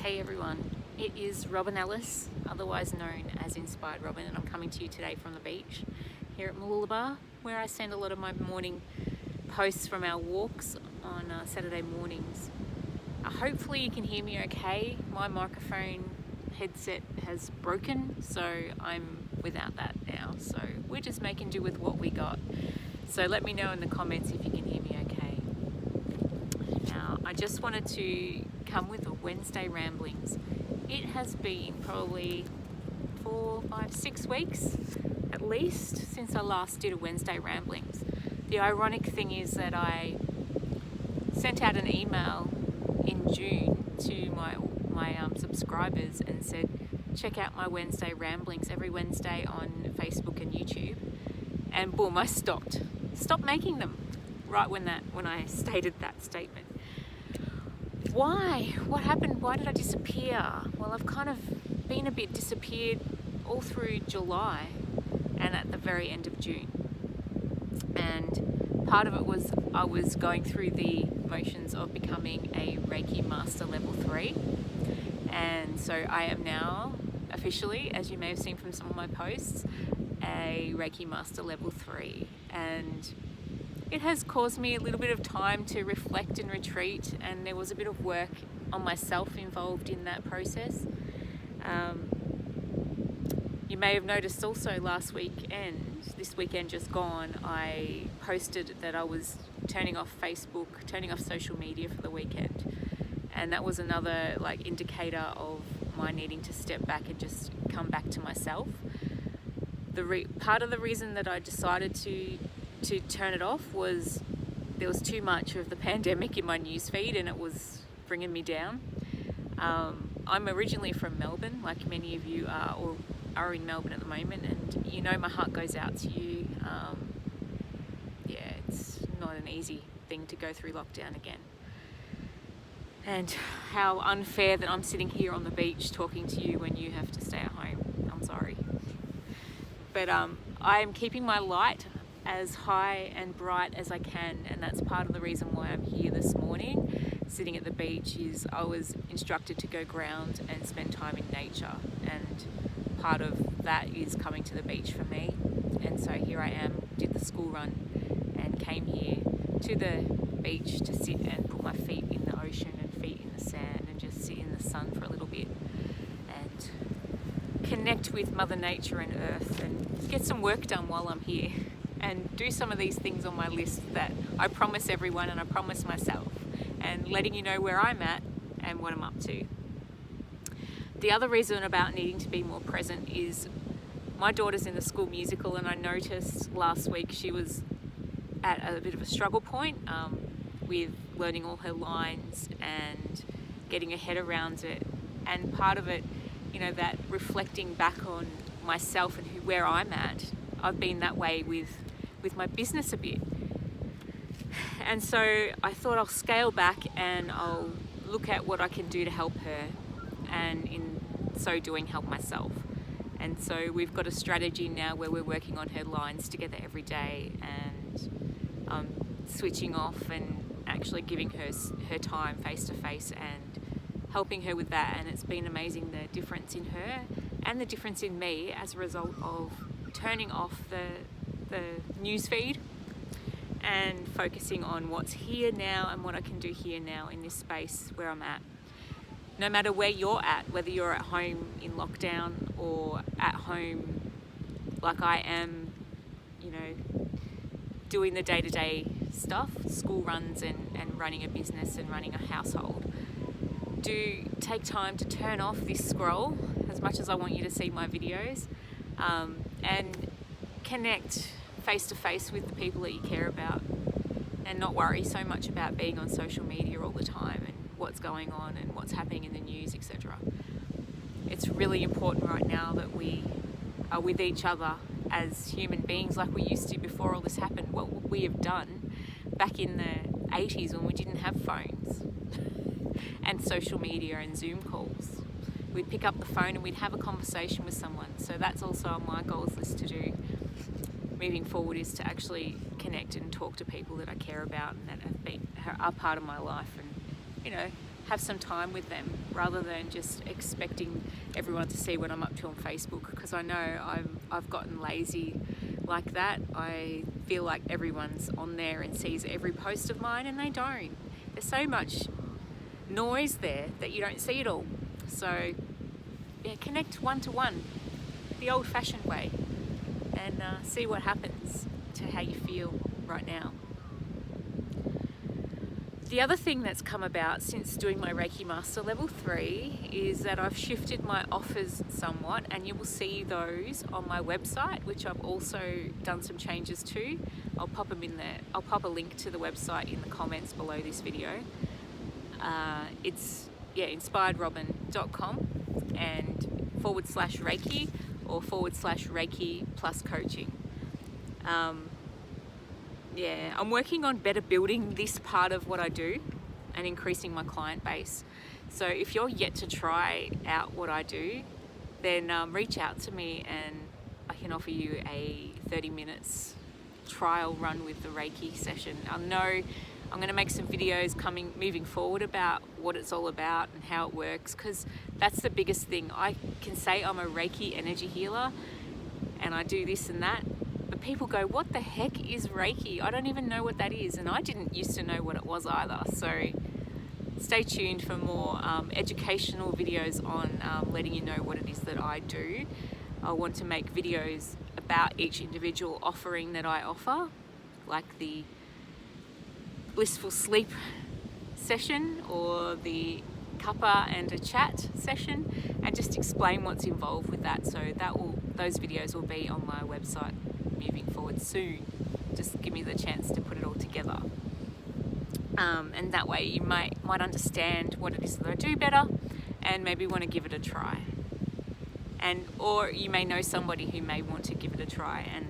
Hey everyone, it is Robyn Ellis, otherwise known as Inspired Robyn, and I'm coming to you today from the beach here at Mooloolaba, where I send a lot of my morning posts from our walks on Saturday mornings. Hopefully you can hear me okay. My microphone headset has broken, so I'm without that now. So we're just making do with what we got. So let me know in the comments if you can hear me okay. Now, I just wanted to come with a Wednesday ramblings. It has been probably 4, 5, 6 weeks at least since I last did a Wednesday ramblings. The ironic thing is that I sent out an email in June to my subscribers and said, check out my Wednesday ramblings every Wednesday on Facebook and YouTube, and boom, I stopped making them right when I stated that statement. Why? What happened? Why did I disappear? Well, I've kind of been a bit disappeared all through July and at the very end of June. And part of it was I was going through the motions of becoming a Reiki Master Level 3. And so I am now officially, as you may have seen from some of my posts, a Reiki Master Level 3. And it has caused me a little bit of time to reflect and retreat, and there was a bit of work on myself involved in that process. You may have noticed also this weekend just gone, I posted that I was turning off Facebook, turning off social media for the weekend. And that was another indicator of my needing to step back and just come back to myself. Part of the reason that I decided to turn it off was there was too much of the pandemic in my newsfeed and it was bringing me down. I'm originally from Melbourne, like many of you are or are in Melbourne at the moment, and you know my heart goes out to you. It's not an easy thing to go through lockdown again. And how unfair that I'm sitting here on the beach talking to you when you have to stay at home. I'm sorry. But I am keeping my light as high and bright as I can, and that's part of the reason why I'm here this morning sitting at the beach. Is I was instructed to go ground and spend time in nature, and part of that is coming to the beach for me. And so here I am, did the school run and came here to the beach to sit and put my feet in the ocean and feet in the sand and just sit in the sun for a little bit and connect with Mother Nature and Earth and get some work done while I'm here, and do some of these things on my list that I promise everyone and I promise myself, and letting you know where I'm at and what I'm up to. The other reason about needing to be more present is my daughter's in the school musical, and I noticed last week she was at a bit of a struggle point with learning all her lines and getting her head around it. And part of it, that reflecting back on myself and where I'm at, I've been that way with my business a bit. And so I thought I'll scale back and I'll look at what I can do to help her, and in so doing help myself. And so we've got a strategy now where we're working on her lines together every day, and switching off and actually giving her time face to face and helping her with that. And it's been amazing, the difference in her and the difference in me as a result of turning off the news feed and focusing on what's here now and what I can do here now in this space where I'm at. No matter where you're at, whether you're at home in lockdown or at home like I am, doing the day-to-day stuff, school runs and running a business and running a household, do take time to turn off this scroll as much as I want you to see my videos, and connect face-to-face with the people that you care about, and not worry so much about being on social media all the time and what's going on and what's happening in the news, etc. It's really important right now that we are with each other as human beings like we used to before all this happened. What we have done back in the 80s when we didn't have phones and social media and Zoom calls, we'd pick up the phone and we'd have a conversation with someone. So that's also on my goals list to do moving forward, is to actually connect and talk to people that I care about and that are part of my life, and have some time with them rather than just expecting everyone to see what I'm up to on Facebook, because I know I've gotten lazy like that. I feel like everyone's on there and sees every post of mine, and they don't. There's so much noise there that you don't see it all. So yeah, connect one-to-one the old-fashioned way, and see what happens to how you feel right now. The other thing that's come about since doing my Reiki Master Level 3 is that I've shifted my offers somewhat, and you will see those on my website, which I've also done some changes to. I'll pop them in there. I'll pop a link to the website in the comments below this video. It's inspiredrobyn.com and /Reiki or /Reiki plus coaching. I'm working on better building this part of what I do and increasing my client base. So if you're yet to try out what I do, then reach out to me and I can offer you a 30 minutes trial run with the Reiki session. I know I'm going to make some videos moving forward about what it's all about and how it works, because that's the biggest thing. I can say I'm a Reiki energy healer and I do this and that, but people go, what the heck is Reiki? I don't even know what that is, and I didn't used to know what it was either. So stay tuned for more educational videos on letting you know what it is that I do. I want to make videos about each individual offering that I offer, like the blissful sleep session or the cuppa and a chat session, and just explain what's involved with that. So those videos will be on my website moving forward soon. Just give me the chance to put it all together, and that way you might understand what it is that I do better and maybe want to give it a try, or you may know somebody who may want to give it a try. And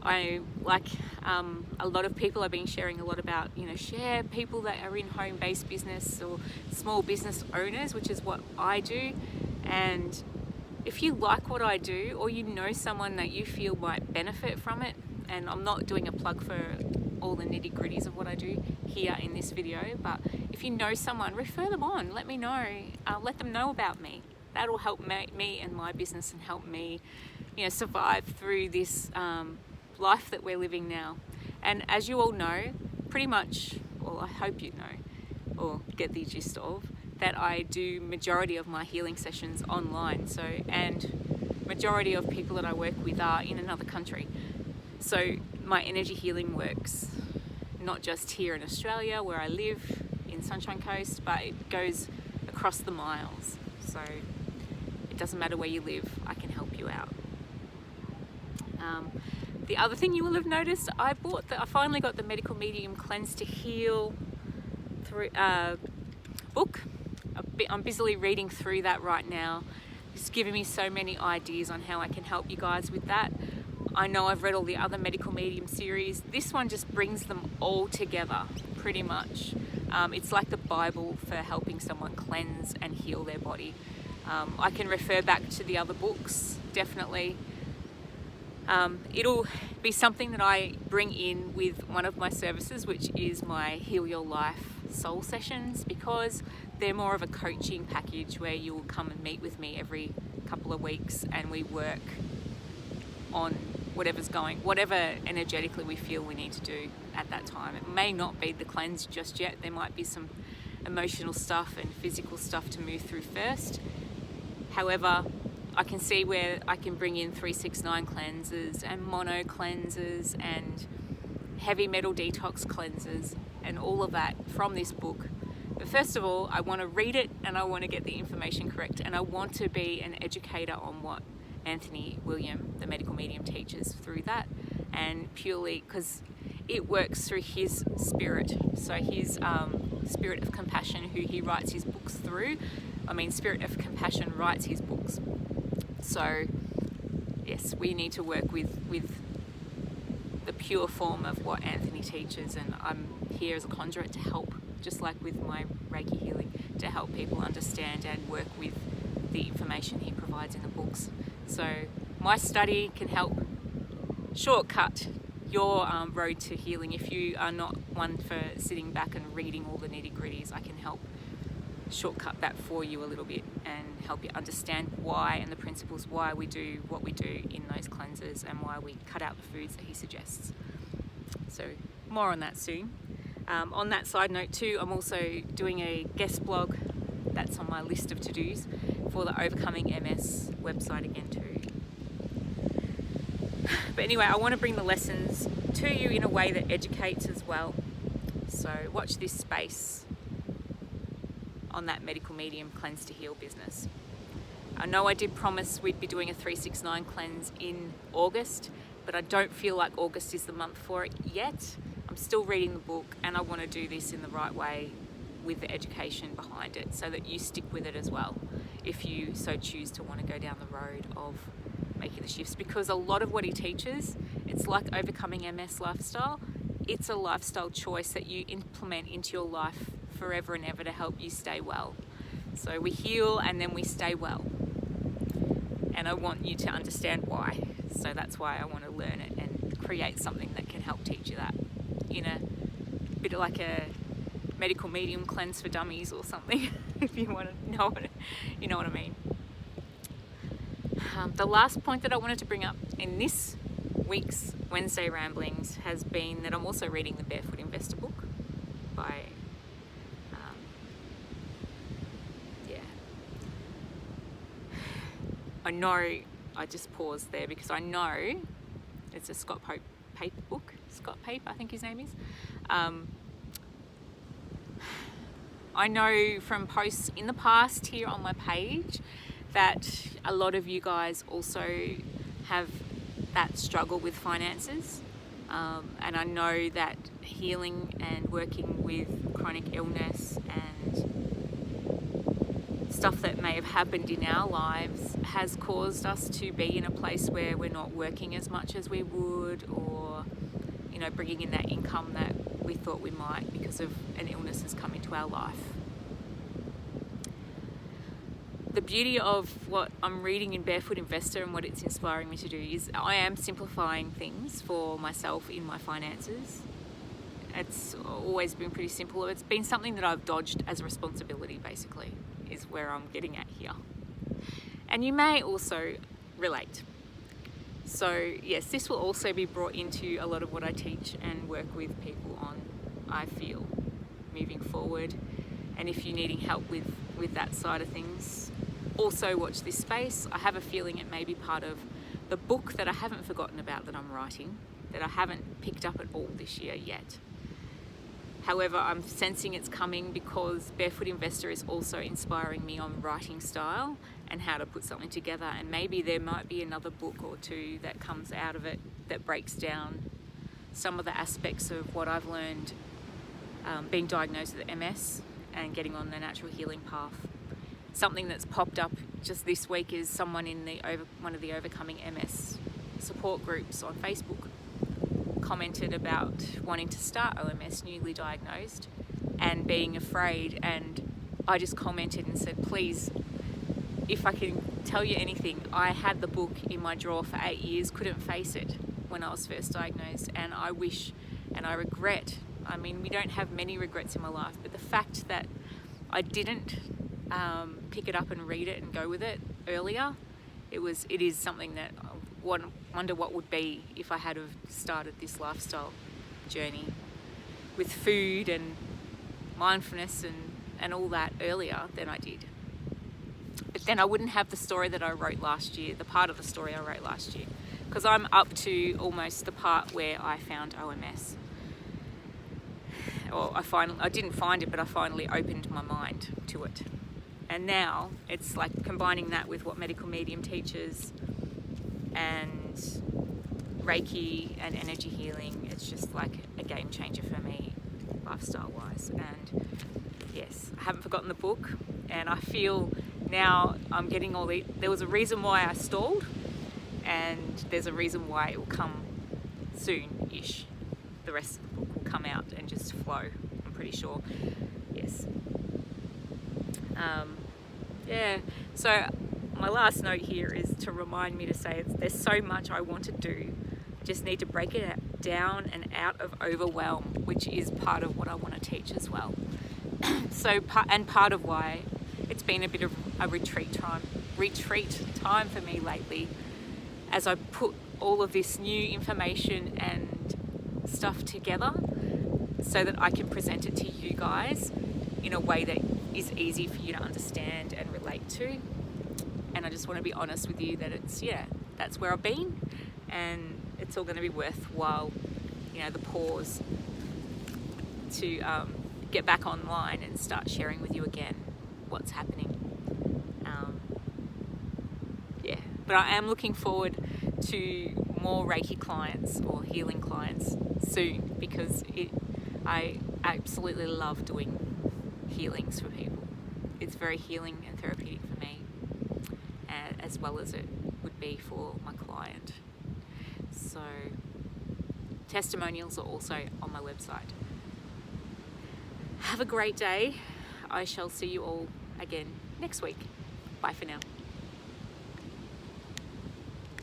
I like a lot of people have been sharing a lot about, share people that are in home-based business or small business owners, which is what I do. And if you like what I do, or you know someone that you feel might benefit from it, and I'm not doing a plug for all the nitty-gritties of what I do here in this video, but if you know someone, refer them on, let me know, let them know about me. That'll help me and my business, and help me, survive through this life that we're living now. And as you all know, pretty much, well, I hope you know or get the gist of, that I do majority of my healing sessions online. So, and majority of people that I work with are in another country. So my energy healing works not just here in Australia where I live in Sunshine Coast, but it goes across the miles. So it doesn't matter where you live, I can help you out. The other thing you will have noticed, I finally got the Medical Medium Cleanse to Heal book. I'm busily reading through that right now. It's giving me so many ideas on how I can help you guys with that. I know I've read all the other Medical Medium series. This one just brings them all together, pretty much. It's like the Bible for helping someone cleanse and heal their body. I can refer back to the other books, definitely. It'll be something that I bring in with one of my services, which is my Heal Your Life Soul sessions, because they're more of a coaching package where you'll come and meet with me every couple of weeks, and we work on whatever energetically we feel we need to do at that time. It may not be the cleanse just yet. There might be some emotional stuff and physical stuff to move through first. However, I can see where I can bring in 369 cleanses and mono cleanses and heavy metal detox cleanses and all of that from this book. But first of all, I want to read it and I want to get the information correct, and I want to be an educator on what Anthony William, the medical medium, teaches through that, and purely because it works through his spirit. So his spirit of compassion, who he writes his books through. Spirit of Compassion writes his books. So yes, we need to work with the pure form of what Anthony teaches, and I'm here as a conduit to help, just like with my Reiki healing, to help people understand and work with the information he provides in the books. So my study can help shortcut your road to healing. If you are not one for sitting back and reading all the nitty-gritties, I can help shortcut that for you a little bit and help you understand why and the principles why we do what we do in those cleanses and why we cut out the foods that he suggests. So more on that soon. On that side note too, I'm also doing a guest blog that's on my list of to-dos for the Overcoming MS website again too. But anyway, I want to bring the lessons to you in a way that educates as well. So watch this space on that medical medium cleanse to heal business. I know I did promise we'd be doing a 369 cleanse in August, but I don't feel like August is the month for it yet. I'm still reading the book and I want to do this in the right way with the education behind it so that you stick with it as well if you so choose to want to go down the road of making the shifts, because a lot of what he teaches, it's like overcoming MS lifestyle. It's a lifestyle choice that you implement into your life forever and ever to help you stay well. So we heal and then we stay well. And I want you to understand why. So that's why I want to learn it and create something that can help teach you that in a bit like a medical medium cleanse for dummies or something, if you want to know what, you know what I mean. The last point that I wanted to bring up in this week's Wednesday Ramblings has been that I'm also reading the Barefoot Investor book by, I know, I just paused there because I know it's a Scott Paper book. Scott Paper, I think his name is. I know from posts in the past here on my page that a lot of you guys also have that struggle with finances. And I know that healing and working with chronic illness and stuff that may have happened in our lives has caused us to be in a place where we're not working as much as we would, or, you know, bringing in that income that we thought we might because of an illness has come into our life. The beauty of what I'm reading in Barefoot Investor and what it's inspiring me to do is I am simplifying things for myself in my finances. It's always been pretty simple. It's been something that I've dodged as a responsibility, basically, is where I'm getting at here. And you may also relate. So yes, this will also be brought into a lot of what I teach and work with people on, I feel, moving forward. And if you're needing help with that side of things, also watch this space. I have a feeling it may be part of the book that I haven't forgotten about that I'm writing, that I haven't picked up at all this year yet. However, I'm sensing it's coming because Barefoot Investor is also inspiring me on writing style and how to put something together. And maybe there might be another book or two that comes out of it that breaks down some of the aspects of what I've learned being diagnosed with MS and getting on the natural healing path. Something that's popped up just this week is someone in one of the Overcoming MS support groups on Facebook commented about wanting to start OMS, newly diagnosed, and being afraid. And I just commented and said, please, if I can tell you anything, I had the book in my drawer for 8 years, couldn't face it when I was first diagnosed, and I wish and I regret, I mean, we don't have many regrets in my life, but the fact that I didn't pick it up and read it and go with it earlier, it is something that I wonder what would be if I had have started this lifestyle journey with food and mindfulness and all that earlier than I did. But then I wouldn't have the story that I wrote last year, the part of the story I wrote last year, because I'm up to almost the part where I found OMS. Or I didn't find it, but I finally opened my mind to it. And now it's like combining that with what medical medium teaches and Reiki and energy healing. It's just like a game changer for me, lifestyle wise. And yes, I haven't forgotten the book, and I feel now I'm getting there was a reason why I stalled, and there's a reason why it will come soon-ish. The rest of the book will come out and just flow, I'm pretty sure. Yes. Yeah, so my last note here is to remind me to say there's so much I want to do. I just need to break it down and out of overwhelm, which is part of what I want to teach as well. So part of why it's been a bit of a retreat time for me lately, as I put all of this new information and stuff together so that I can present it to you guys in a way that is easy for you to understand and relate to. And I just want to be honest with you that that's where I've been, and it's all going to be worthwhile, the pause to get back online and start sharing with you again what's happening. But I am looking forward to more Reiki clients or healing clients soon, because I absolutely love doing healings for people. It's very healing and therapeutic for me, as well as it would be for my client. So testimonials are also on my website. Have a great day. I shall see you all again next week. Bye for now.